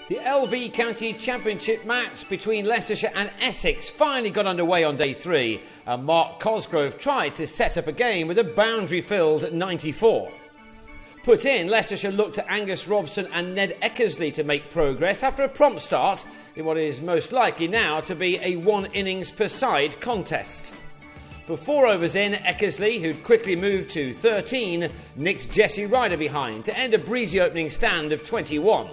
The LV County Championship match between Leicestershire and Essex finally got underway on day 3, and Mark Cosgrove tried to set up a game with a boundary-filled 94. Put in, Leicestershire looked to Angus Robson and Ned Eckersley to make progress after a prompt start in what is most likely now to be a 1 innings per side contest. But 4 overs in, Eckersley, who'd quickly moved to 13, nicked Jesse Ryder behind to end a breezy opening stand of 21.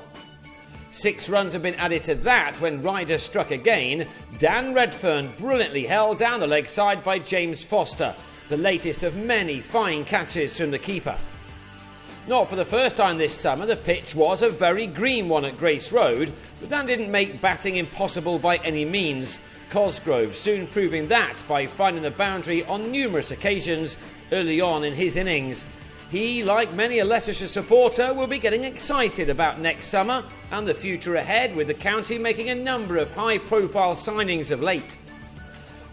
6 runs have been added to that when Ryder struck again. Dan Redfern brilliantly held down the leg side by James Foster, the latest of many fine catches from the keeper. Not for the first time this summer, the pitch was a very green one at Grace Road, but that didn't make batting impossible by any means. Cosgrove soon proving that by finding the boundary on numerous occasions early on in his innings. He, like many a Leicestershire supporter, will be getting excited about next summer and the future ahead, with the county making a number of high-profile signings of late.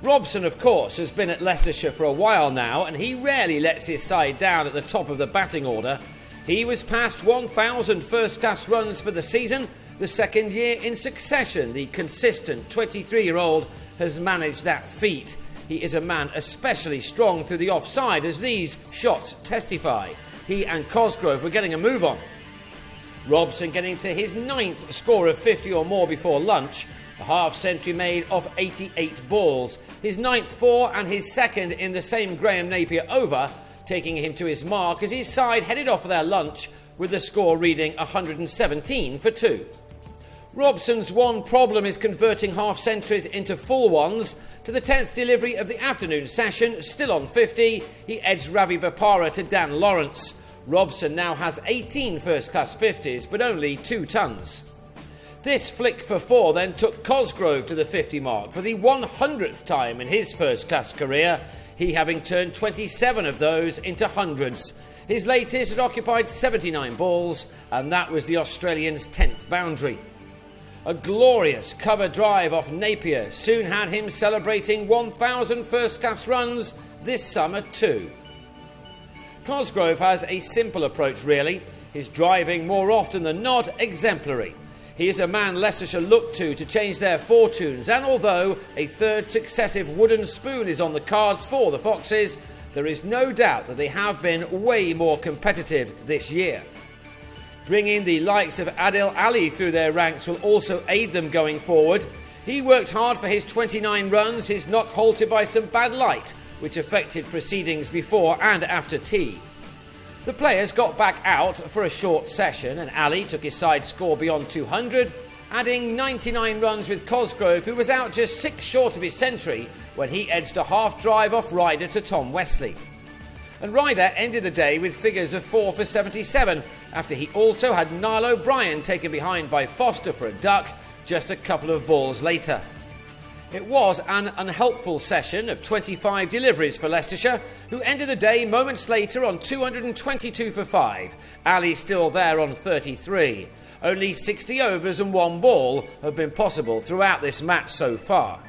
Robson, of course, has been at Leicestershire for a while now, and he rarely lets his side down at the top of the batting order. He was past 1,000 first-class runs for the season. The second year in succession, the consistent 23-year-old has managed that feat. He is a man especially strong through the offside, as these shots testify. He and Cosgrove were getting a move on. Robson getting to his 9th score of 50 or more before lunch, a half-century made of 88 balls. His 9th 4 and his 2nd in the same Graham Napier over, taking him to his mark as his side headed off for their lunch with the score reading 117 for 2. Robson's one problem is converting half-centuries into full ones. To the 10th delivery of the afternoon session, still on 50, he edged Ravi Bopara to Dan Lawrence. Robson now has 18 first-class 50s, but only 2 tons. This flick for 4 then took Cosgrove to the 50 mark for the 100th time in his first-class career, he having turned 27 of those into hundreds. His latest had occupied 79 balls, and that was the Australian's 10th boundary. A glorious cover drive off Napier soon had him celebrating 1,000 first-class runs this summer too. Cosgrove has a simple approach really, his driving more often than not exemplary. He is a man Leicestershire look to change their fortunes, and although a 3rd successive wooden spoon is on the cards for the Foxes, there is no doubt that they have been way more competitive this year. Bringing the likes of Adil Ali through their ranks will also aid them going forward. He worked hard for his 29 runs, his knock halted by some bad light, which affected proceedings before and after tea. The players got back out for a short session, and Ali took his side score beyond 200, adding 99 runs with Cosgrove, who was out just 6 short of his century when he edged a half drive off Ryder to Tom Wesley. And Ryder ended the day with figures of 4 for 77, after he also had Niall O'Brien taken behind by Foster for a duck just a couple of balls later. It was an unhelpful session of 25 deliveries for Leicestershire, who ended the day moments later on 222 for 5. Ali still there on 33. Only 60 overs and 1 ball have been possible throughout this match so far.